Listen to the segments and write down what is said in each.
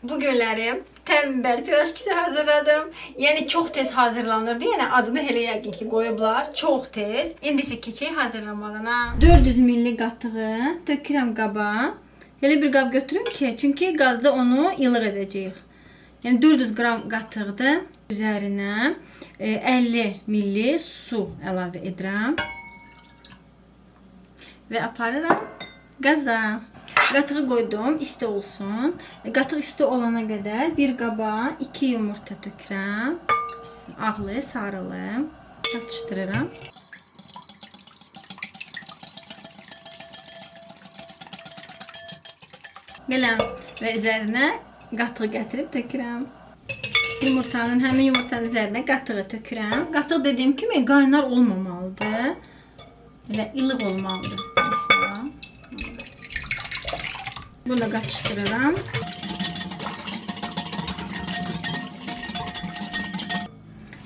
Bu günləri tembel piraşkisi hazırladım. Yəni çox tez hazırlanırdı. Yəni adını elə yəqin ki qoyublar. Çox tez. İndi isə keçək hazırlamağına. 400 ml qatığı tökürəm qaba. Elə bir qab götürün ki, çünki qazda onu ilıq edəcəyik. Yəni 400 qram qatıqdır. Üzərinə 50 ml su əlavə edirəm. Və aparıram qaza. Qatığı qoydum, isti olsun. Qatıq isti olana qədər bir qaba 2 yumurta tökürəm. Ağlı, sarılı. Çatışdırıram. Belə və üzərinə qatığı gətirib tökürəm. Həmin yumurtanın üzərinə qatığı tökürəm. Qatıq dediyim kimi qaynar olmamalıdır. Elə ilıq olmalıdır. Bismillah. Bunu da qarışdırıram.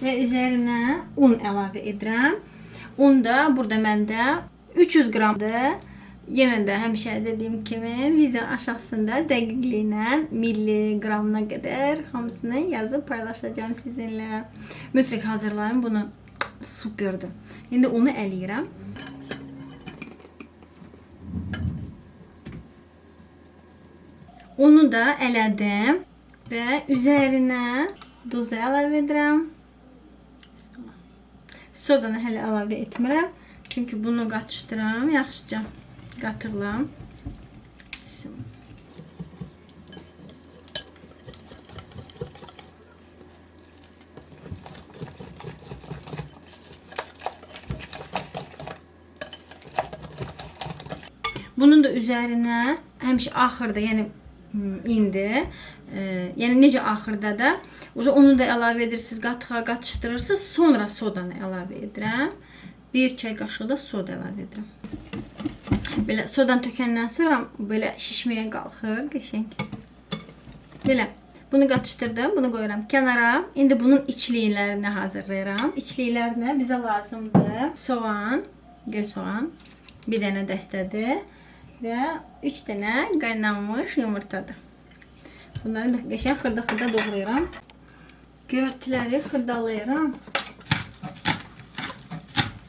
Və üzərinə un əlavə edirəm. Un da burada məndə 300 qramdır. Yenə də həmişə dediyim kimi video aşağısında dəqiqliylə milliqramına qədər hamısını yazıb paylaşacağım sizinlə. Mütləq hazırlayın, bunu superdir. İndi unu əliyirəm. Unu da elədim və üzərinə duz əlavə edirəm. Sodanı hələ əlavə etmirəm. Çünki bunu qatışdıram yaxşıca qatıqla. Bunun da üzərinə həmişə axırda, yəni indi, yəni necə axırda da onu da əlavə edirsiniz, qatığa qatışdırırsınız, sonra sodanı əlavə edirəm. 1 çay qaşığı da soda əlavə edirəm. Belə sodan tökəndən sonra belə şişməyə qalxır, qəşəng. Belə bunu qatışdırdım, bunu qoyuram kənara. İndi bunun içliklərini hazırlayıram. İçliklərinə bizə lazımdır soğan, göy soğan, bir dənə dəstədir. Və 3 dənə qaynanmış yumurtadır. Bunları da qəşəng xırda-xırda doğrayıram. Göyərtiləri xırdalayıram.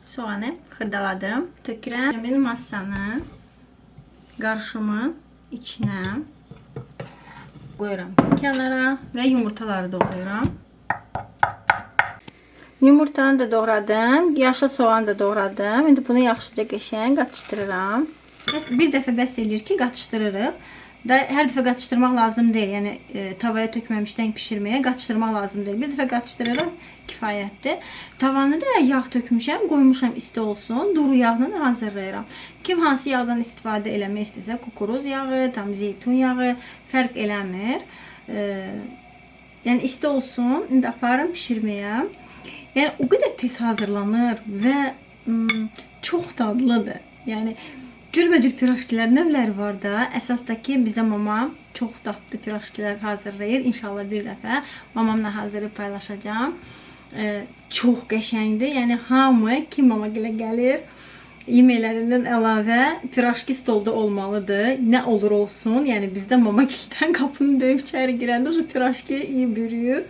Soğanı xırdaladım. Tökürəm həmin massanı qarışımın içinə qoyuram kənara və yumurtaları doğrayıram. Yumurtanı da doğradım. Yaşıl soğanı da doğradım. İndi bunu yaxşıca qəşəng qatışdırıram. Bir dəfə bəs eləyir ki, qatışdırırıq. Hər dəfə qatışdırmaq lazım deyil. Yəni tavaya tökməmişdən bişirməyə qatışdırmaq lazım deyil. Bir dəfə qatışdırırıq, kifayətdir. Tavanı da yağ tökmüşəm, qoymuşam isti olsun. Duru yağını hazırlayıram. Kim hansı yağdan istifadə eləmək istəsə, kukuruz yağı, tam zeytun yağı fərq eləmir. Yəni isti olsun. İndi aparım bişirməyə. Yəni o qədər tez hazırlanır və çox dadlıdır. Yəni cürbəcür piraşkilər növləri var da. Əsasdakı bizdə mama çox dadlı piraşkilər hazırlayır. İnşallah bir dəfə mamamla hazırlayıb paylaşacağım. Çox qəşəngdir. Yəni hamı kim mama gilə gəlir, yeməklərindən əlavə piraşki stolda olmalıdır. Nə olur olsun. Yəni bizdə mama gildən qapını döyüb içəri girəndə o piraşki iyi bürüyür.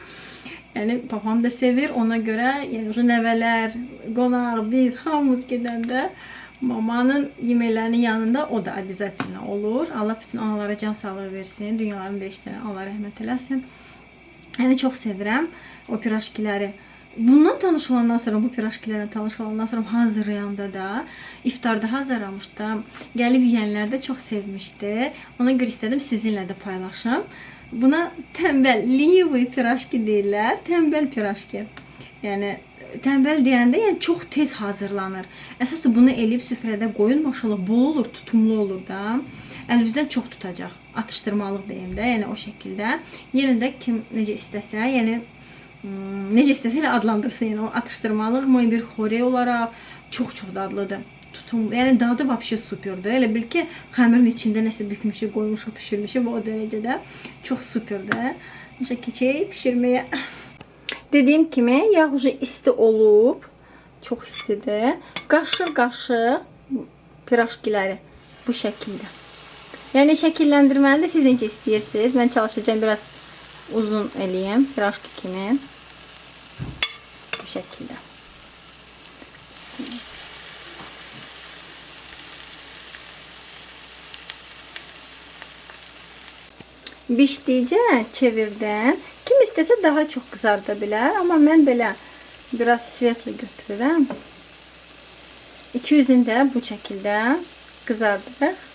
Yəni papam da sevir. Ona görə yəni nəvələr, qonaq, biz hamımız gedəndə mamanın yeməklərinin yanında o da obязательно olur. Allah bütün analara can sağlığı versin. Dünyaların 5 dənə Allah rəhmət eləsin. Yəni çox sevirəm o piraşkiləri. Bundan tanış olandan sonra, bu piraşkilərlə tanış olandan sonra hazırlayanda da, iftarda hazırlamışdım. Gəlib yeyənlər də çox sevmişdi. Ona görə istədim sizinlə də paylaşım. Buna tembel, livi piraşki deyirlər. Tembel piraşki. Yəni tembel deyəndə yəni çox tez hazırlanır. Əsas da bunu eləyib süfrədə qoyun, maşallah bol olur, tutumlu olur da. Əlinizdən çox tutacaq. Atışdırmalıq deyim də, yəni o şəkildə. Yenə də kim necə istəsə, yəni necə istəsə elə adlandırsın, yəni o atışdırmalıq bir xorey olaraq çox dadlıdır. Tutumlu, yəni dadı vəbşə superdir. Elə bil ki, xəmirin içində nəsə bükmüşük, qoymuşuq, pişirmişik və o dərəcədə çox superdir. Necə keçək pişirməyə. Dediyim kimi yağ isti olub, çox istidir. Qaşıq-qaşıq piraşkiləri bu şəkildə Yəni şəkilləndirməni də siz necə istəyirsiniz. Mən çalışacağım biraz uzun eləyim, pirajki kimi. Bu şəkildə. Bişdikcə çevirdim. Kim istəsə daha çox qızarda bilər, amma mən belə biraz svetli götürürəm. 200-ünü də bu şəkildə qızardırıq.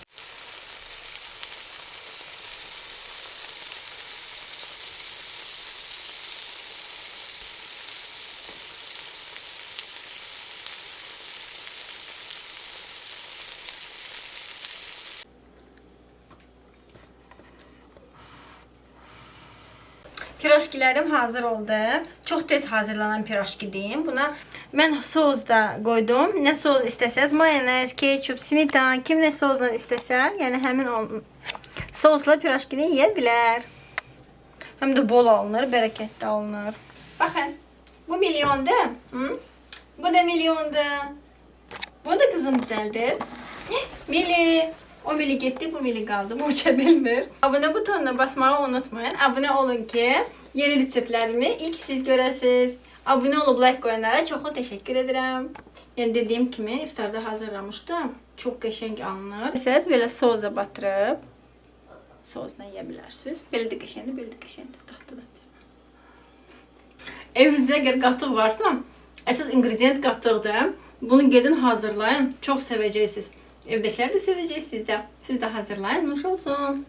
Pirajkilərim hazır oldu. Çox tez hazırlanan pirajkidir. Buna mən sos da qoydum. Nə sos istəsəz, mayonez, ketçup, smetan, kim nə sosla istəsə, yəni həmin o sosla pirajkini yeyə bilər. Həm də bol alınır, bərəkətli alınır. Baxın, bu milyondur. Bu da milyondur. Bu da qızım düzəldir. Mili. O mili getdi, bu mili qaldı. Bu uça bilmir. Abunə butonuna basmağı unutmayın. Abunə olun ki, yeni reseptlərimi ilk siz görəsiniz. Abunə olub like qoyanlara çoxlu təşəkkür edirəm. Yəni dediyim kimi iftarda hazırlamışdım. Çox qəşəng alınır. Siz belə soza batırıb sozla yeyə bilərsiniz. Belə də qəşəngdir, belə də qəşəngdir. Dadlıdır. Evinizdə əgər qatıq varsa, əsas ingredient qatıqdır. Bunu gedin hazırlayın. Çox sevəcəksiniz. Evdəkiləri də sevəcəksiniz də. Siz də hazırlayın. Nuş olsun.